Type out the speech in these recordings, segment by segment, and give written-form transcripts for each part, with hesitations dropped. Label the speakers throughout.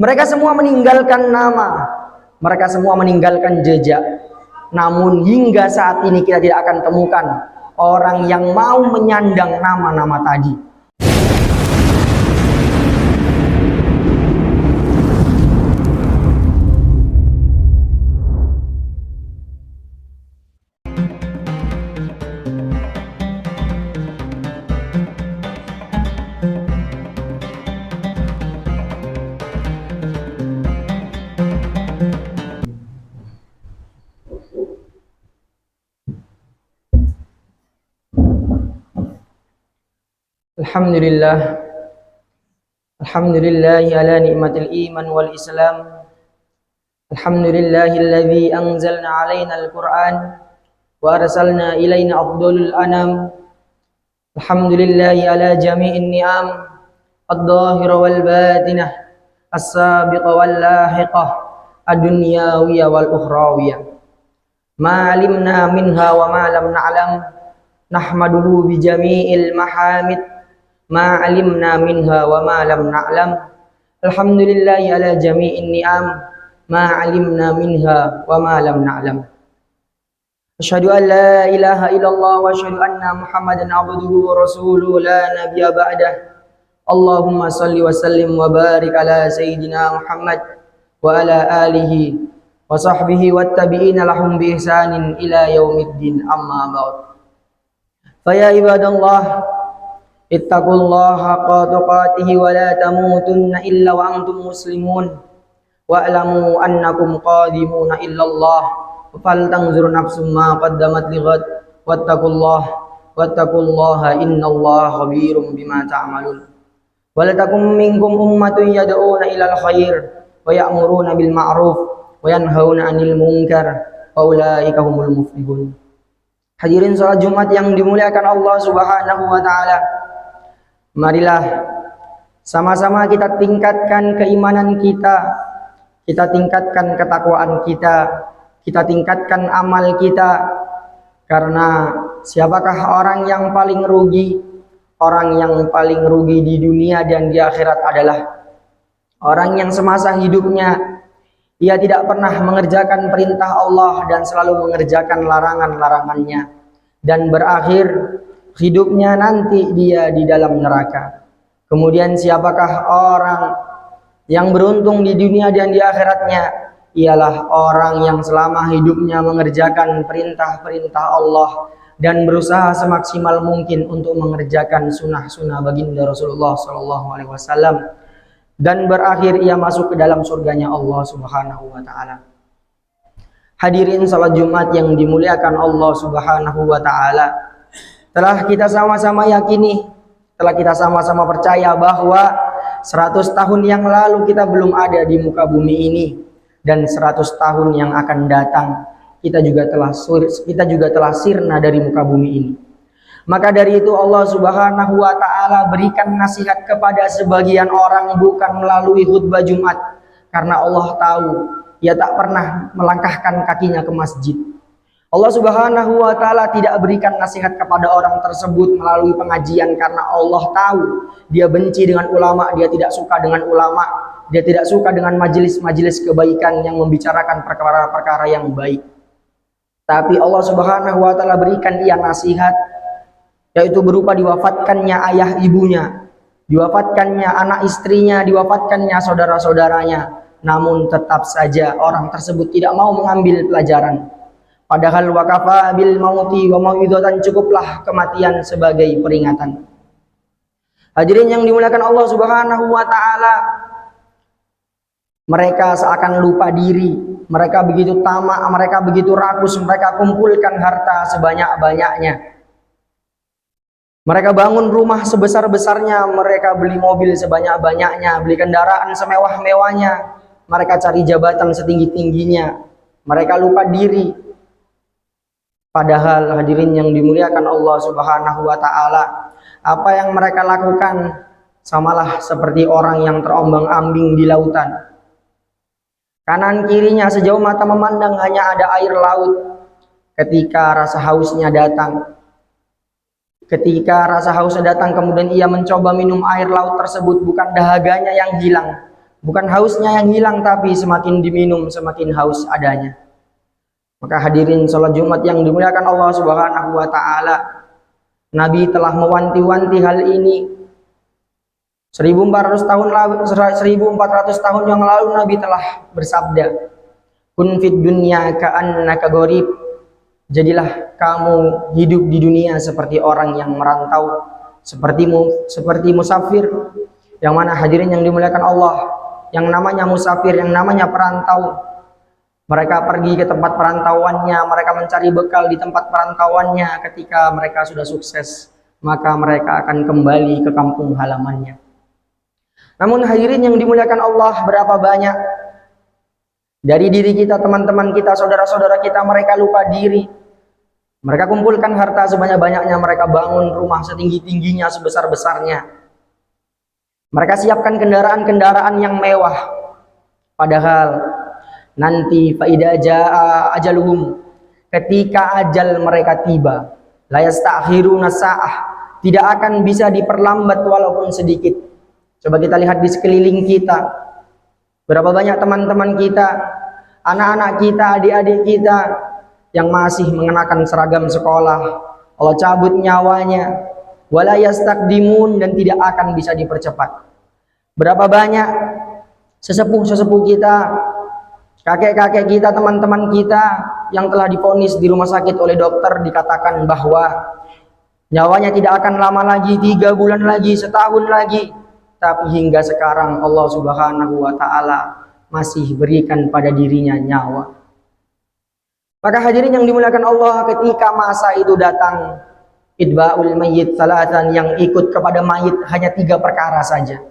Speaker 1: Mereka semua meninggalkan nama, mereka semua meninggalkan jejak. Namun hingga saat ini kita tidak akan temukan orang yang mau menyandang nama-nama tadi. Alhamdulillah, alhamdulillahi ala ni'matil iman wal islam. Alhamdulillahilladzi anzalna alaina al-Qur'an wa arsalna ilaina afdalul anam. Alhamdulillahi ala jami'in ni'am ad-dhahira wal batinah, as-sabiqa wal lahiqah, ad-dunyawiyah wal ukhrawiyah. Ma 'alimna minha wa ma lam na'lam, nahmaduhu bi jami'il mahamid. Ma 'alimna minha wa ma lam na'lam. Alhamdulillahi ala jami'in ni'am ma 'alimna minha wa ma lam na'lam. Asyhadu an la ilaha illallah wa asyhadu anna Muhammadan 'abduhu wa rasuluhu la nabiyya ba'dah. Allahumma shalli wa sallim wa barik ala sayyidina Muhammad wa ala alihi wa sahbihi wattabi'ina lahum bi ihsanin ila yaumiddin, amma ba'd. Fa ya ibadallah, ittaqullaha haqqa tuqatih wa la tamutunna illa wa antum muslimun wa'lamu annakum qadimuna illa Allah faltanzur nafsum ma qaddamat lighad wattaqullaha innallaha khabirum bima ta'malun. Wa la takum minkum ummatun yad'una ilal khair wa ya'muruna bil ma'ruf wa yanhauna 'anil munkar wa ulaika humul muflihun. Hadirin salat Jumat yang dimuliakan Allah Subhanahu wa taala. Marilah sama-sama kita tingkatkan keimanan kita tingkatkan ketakwaan kita tingkatkan amal kita. Karena siapakah orang yang paling rugi? Orang yang paling rugi di dunia dan di akhirat adalah orang yang semasa hidupnya ia tidak pernah mengerjakan perintah Allah dan selalu mengerjakan larangan-larangannya, dan berakhir hidupnya nanti dia di dalam neraka. Kemudian siapakah orang yang beruntung di dunia dan di akhiratnya? Ialah orang yang selama hidupnya mengerjakan perintah-perintah Allah dan berusaha semaksimal mungkin untuk mengerjakan sunnah-sunnah baginda Rasulullah SAW, dan berakhir ia masuk ke dalam surganya Allah Subhanahu wa taala. Hadirin salat Jumat yang dimuliakan Allah Subhanahu wa taala, telah kita sama-sama yakini, telah kita sama-sama percaya bahwa 100 tahun yang lalu kita belum ada di muka bumi ini, dan 100 tahun yang akan datang kita juga telah sirna dari muka bumi ini. Maka dari itu Allah Subhanahu wa taala berikan nasihat kepada sebagian orang bukan melalui khutbah Jumat, karena Allah tahu ia tak pernah melangkahkan kakinya ke masjid. Allah Subhanahu wa taala tidak berikan nasihat kepada orang tersebut melalui pengajian, karena Allah tahu dia benci dengan ulama, dia tidak suka dengan ulama, dia tidak suka dengan majelis-majelis kebaikan yang membicarakan perkara-perkara yang baik. Tapi Allah Subhanahu wa taala berikan ia nasihat, yaitu berupa diwafatkannya ayah ibunya, diwafatkannya anak istrinya, diwafatkannya saudara-saudaranya. Namun tetap saja orang tersebut tidak mau mengambil pelajaran. Padahal wakafa bil mauti wa mau'izatan, cukuplah kematian sebagai peringatan. Hadirin yang dimuliakan Allah Subhanahu wa taala, mereka seakan lupa diri, mereka begitu tamak, mereka begitu rakus, mereka kumpulkan harta sebanyak-banyaknya. Mereka bangun rumah sebesar-besarnya, mereka beli mobil sebanyak-banyaknya, beli kendaraan semewah-mewahnya, mereka cari jabatan setinggi-tingginya, mereka lupa diri. Padahal hadirin yang dimuliakan Allah Subhanahu wa taala, apa yang mereka lakukan samalah seperti orang yang terombang-ambing di lautan. Kanan kirinya sejauh mata memandang hanya ada air laut. Ketika rasa hausnya datang, kemudian ia mencoba minum air laut tersebut, bukan dahaganya yang hilang, Bukan hausnya yang hilang, tapi semakin diminum semakin haus adanya. Maka hadirin sholat Jumat yang dimuliakan Allah Subhanahu wa taala, Nabi telah mewanti-wanti hal ini 1400 tahun lalu, 1400 tahun yang lalu Nabi telah bersabda, "Kun fid dunya ka'annaka gharib." Jadilah kamu hidup di dunia seperti orang yang merantau, seperti musafir. Yang mana hadirin yang dimuliakan Allah, yang namanya musafir, yang namanya perantau, mereka pergi ke tempat perantauannya, mereka mencari bekal di tempat perantauannya. Ketika mereka sudah sukses, maka mereka akan kembali ke kampung halamannya. Namun hadirin yang dimuliakan Allah, berapa banyak dari diri kita, teman-teman kita, saudara-saudara kita, mereka lupa diri. Mereka kumpulkan harta sebanyak-banyaknya, mereka bangun rumah setinggi-tingginya, sebesar-besarnya. Mereka siapkan kendaraan-kendaraan yang mewah. Padahal nanti faida jaa ajaluhum, ketika ajal mereka tiba, la yastakhiruna sa'ah, tidak akan bisa diperlambat walaupun sedikit. Coba kita lihat di sekeliling kita, berapa banyak teman-teman kita, anak-anak kita, adik-adik kita yang masih mengenakan seragam sekolah, Allah cabut nyawanya, wala yastakdimun, dan tidak akan bisa dipercepat. Berapa banyak sesepuh-sesepuh kita, kakek-kakek kita, teman-teman kita yang telah divonis di rumah sakit oleh dokter, dikatakan bahwa nyawanya tidak akan lama lagi, 3 bulan lagi, setahun lagi. Tapi hingga sekarang Allah Subhanahu wa taala masih berikan pada dirinya nyawa. Maka hadirin yang dimuliakan Allah, ketika masa itu datang, idba'ul mayyit salatan, yang ikut kepada mayit hanya 3 perkara saja.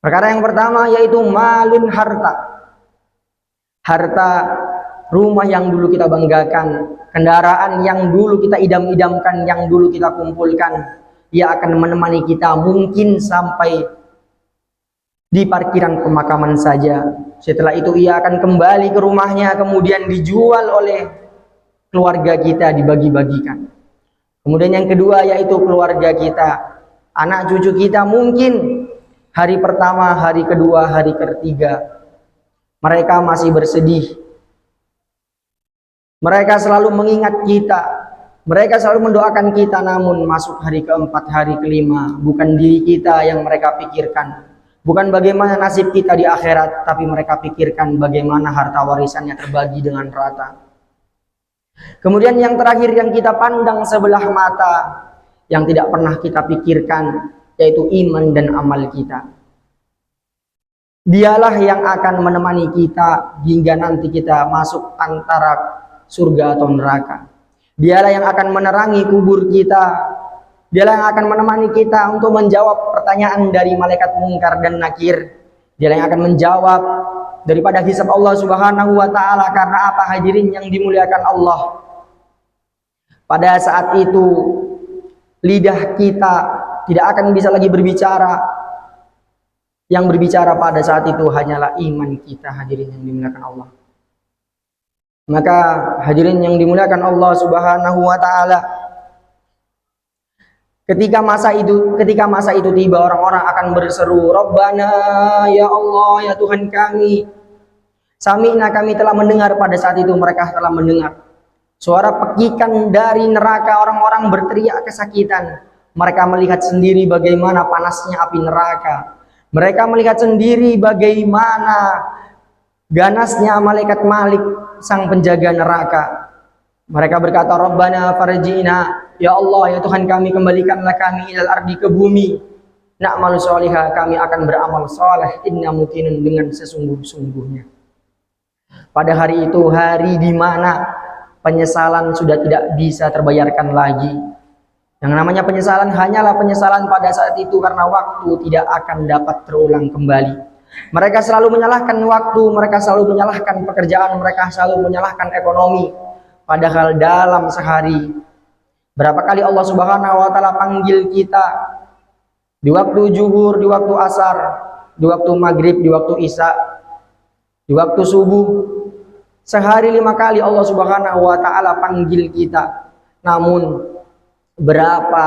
Speaker 1: Perkara yang pertama yaitu malun, harta. Harta, rumah yang dulu kita banggakan, kendaraan yang dulu kita idam-idamkan, yang dulu kita kumpulkan, ia akan menemani kita mungkin sampai di parkiran pemakaman saja. Setelah itu ia akan kembali ke rumahnya, kemudian dijual oleh keluarga kita, dibagi-bagikan. Kemudian yang kedua yaitu keluarga kita, anak cucu kita, mungkin hari pertama, hari kedua, hari ketiga mereka masih bersedih, mereka selalu mengingat kita, mereka selalu mendoakan kita. Namun masuk hari keempat, hari kelima, bukan diri kita yang mereka pikirkan, bukan bagaimana nasib kita di akhirat, tapi mereka pikirkan bagaimana harta warisannya terbagi dengan rata. Kemudian yang terakhir yang kita pandang sebelah mata, yang tidak pernah kita pikirkan, yaitu iman dan amal kita. Dialah yang akan menemani kita hingga nanti kita masuk antara surga atau neraka. Dialah yang akan menerangi kubur kita. Dialah yang akan menemani kita untuk menjawab pertanyaan dari malaikat mungkar dan nakir. Dialah yang akan menjawab daripada hisab Allah Subhanahu wa taala. Karena apa hadirin yang dimuliakan Allah? Pada saat itu lidah kita tidak akan bisa lagi berbicara. Yang berbicara pada saat itu hanyalah iman kita, hadirin yang dimuliakan Allah. Maka hadirin yang dimuliakan Allah Subhanahu wa taala, ketika masa itu tiba, orang-orang akan berseru, Rabbana, ya Allah, ya Tuhan kami, sami'na, kami telah mendengar. Pada saat itu mereka telah mendengar suara pekikan dari neraka. Orang-orang berteriak kesakitan. Mereka melihat sendiri bagaimana panasnya api neraka. Mereka melihat sendiri bagaimana ganasnya malaikat Malik, sang penjaga neraka. Mereka berkata, Rabbana farji'na, ya Allah, ya Tuhan kami, kembalikanlah kami ilal ardi, ke bumi. Na'malu sholihah, kami akan beramal soleh, inna mukinun, dengan sesungguh-sungguhnya. Pada hari itu, hari di mana penyesalan sudah tidak bisa terbayarkan lagi. Yang namanya penyesalan hanyalah penyesalan pada saat itu, karena waktu tidak akan dapat terulang kembali. Mereka selalu menyalahkan waktu, mereka selalu menyalahkan pekerjaan, mereka selalu menyalahkan ekonomi. Padahal dalam sehari, berapa kali Allah Subhanahu wa taala panggil kita? Di waktu zuhur, di waktu asar, di waktu maghrib, di waktu isya, di waktu subuh. Sehari 5 kali Allah Subhanahu wa taala panggil kita. Namun berapa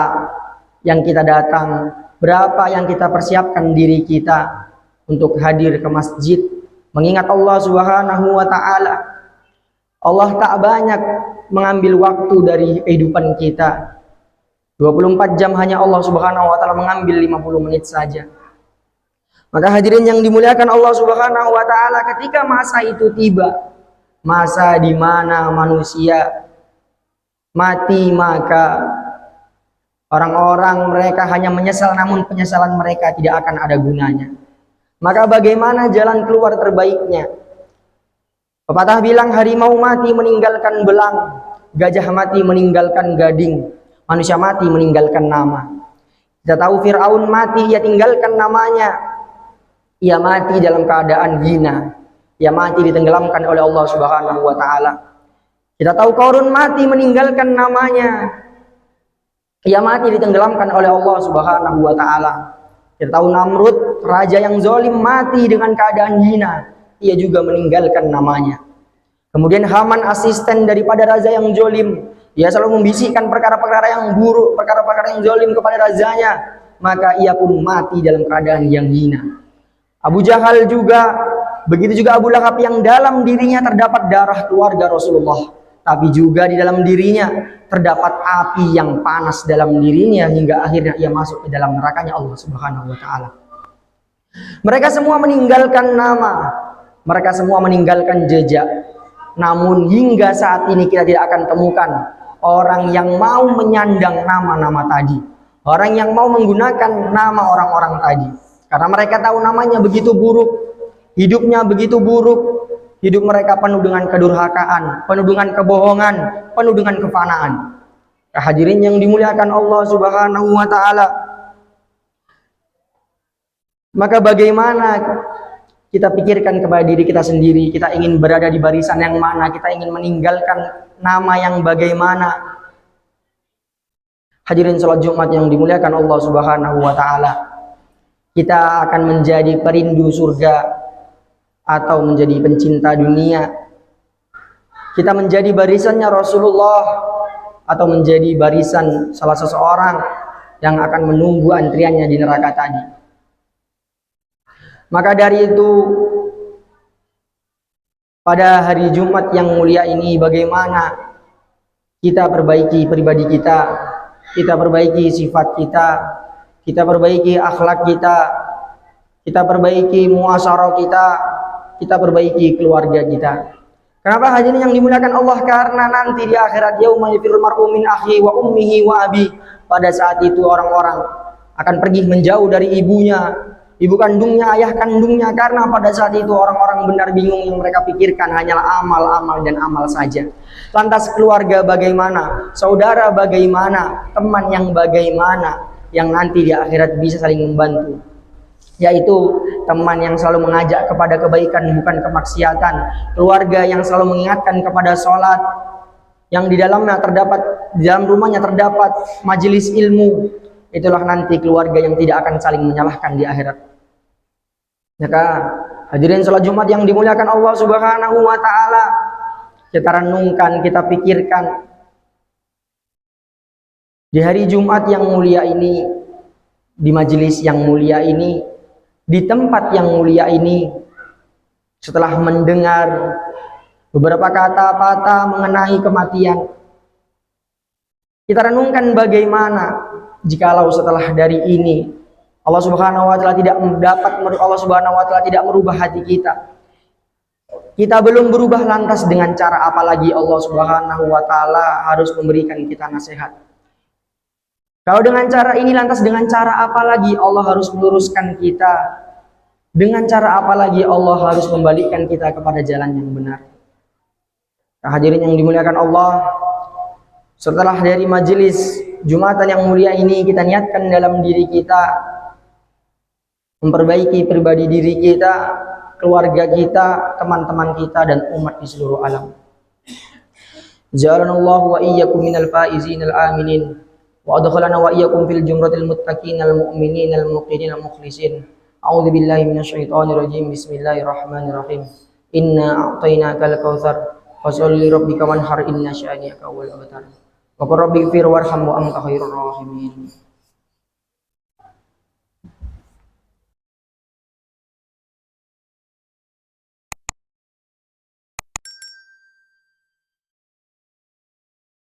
Speaker 1: yang kita datang, berapa yang kita persiapkan diri kita untuk hadir ke masjid mengingat Allah Subhanahu wa taala. Allah tak banyak mengambil waktu dari kehidupan kita. 24 jam hanya Allah Subhanahu wa taala mengambil 50 menit saja. Maka hadirin yang dimuliakan Allah Subhanahu wa taala, ketika masa itu tiba, masa di mana manusia mati, maka orang-orang mereka hanya menyesal, namun penyesalan mereka tidak akan ada gunanya. Maka bagaimana jalan keluar terbaiknya? Pepatah bilang, harimau mati meninggalkan belang, gajah mati meninggalkan gading, manusia mati meninggalkan nama. Kita tahu Fir'aun mati, ia tinggalkan namanya. Ia mati dalam keadaan hina. Ia mati ditenggelamkan oleh Allah Subhanahu wa taala. Kita tahu Qarun mati meninggalkan namanya. Ia mati ditenggelamkan oleh Allah Subhanahu wa taala. Kita tahu Namrud, raja yang zalim, mati dengan keadaan hina. Ia juga meninggalkan namanya. Kemudian Haman, asisten daripada raja yang zalim, ia selalu membisikkan perkara-perkara yang buruk, perkara-perkara yang zalim kepada rajanya, maka ia pun mati dalam keadaan yang hina. Abu Jahal juga, begitu juga Abu Lahab yang dalam dirinya terdapat darah keluarga Rasulullah, tapi juga di dalam dirinya terdapat api yang panas dalam dirinya hingga akhirnya ia masuk ke dalam nerakanya Allah Subhanahu wa taala. Mereka semua meninggalkan nama, mereka semua meninggalkan jejak. Namun hingga saat ini kita tidak akan temukan orang yang mau menyandang nama-nama tadi, orang yang mau menggunakan nama orang-orang tadi. Karena mereka tahu namanya begitu buruk, hidupnya begitu buruk, hidup mereka penuh dengan kedurhakaan, penuh dengan kebohongan, penuh dengan kefanaan. Hadirin yang dimuliakan Allah Subhanahu wa taala. Maka bagaimana kita pikirkan kepada diri kita sendiri, kita ingin berada di barisan yang mana, kita ingin meninggalkan nama yang bagaimana. Hadirin salat Jumat yang dimuliakan Allah Subhanahu wa taala. Kita akan menjadi perindu surga atau menjadi pencinta dunia. Kita menjadi barisannya Rasulullah atau menjadi barisan salah seseorang yang akan menunggu antriannya di neraka tadi. Maka dari itu, pada hari Jumat yang mulia ini, bagaimana kita perbaiki pribadi kita perbaiki sifat kita perbaiki akhlak kita perbaiki muasyarah kita perbaiki keluarga kita. Kenapa hadirin yang dimuliakan Allah? Karena nanti di akhirat, yauma yafirul mar'u min akhi wa ummihi wa abi, pada saat itu orang-orang akan pergi menjauh dari ibunya, ibu kandungnya, ayah kandungnya, karena pada saat itu orang-orang benar bingung, yang mereka pikirkan hanyalah amal dan amal saja. Lantas keluarga bagaimana? Saudara bagaimana? Teman yang bagaimana? Yang nanti di akhirat bisa saling membantu, yaitu teman yang selalu mengajak kepada kebaikan bukan kemaksiatan, keluarga yang selalu mengingatkan kepada sholat, yang di dalam rumahnya terdapat majelis ilmu. Itulah nanti keluarga yang tidak akan saling menyalahkan di akhirat. Maka hadirin salat Jumat yang dimuliakan Allah Subhanahu wa taala, kita renungkan, kita pikirkan di hari Jumat yang mulia ini, di majelis yang mulia ini, di tempat yang mulia ini, setelah mendengar beberapa kata-kata mengenai kematian, kita renungkan bagaimana jikalau setelah dari ini Allah Subhanahu wa taala tidak merubah hati kita. Kita belum berubah, lantas dengan cara apa lagi Allah Subhanahu wa taala harus memberikan kita nasihat? Kalau dengan cara ini, lantas dengan cara apa lagi Allah harus meluruskan kita? Dengan cara apa lagi Allah harus membalikkan kita kepada jalan yang benar? Nah, hadirin yang dimuliakan Allah, setelah dari majelis Jumatan yang mulia ini, kita niatkan dalam diri kita memperbaiki pribadi diri kita, keluarga kita, teman-teman kita, dan umat di seluruh alam. Ja'alanallahu wa iyyakum minal faizinal aminin. Wa adkhalana wa iyyakum fil jumratil muttaqinal mu'mininal muqinil mukhlisin. A'udzu billahi minasyaitonir rajim. Bismillahirrahmanirrahim. Inna a'tainakal kautsar fasholli rabbika wanhar, inna syani'aka wal abtar. Wa qur rabbighfir warham wa anta khairur rahimin.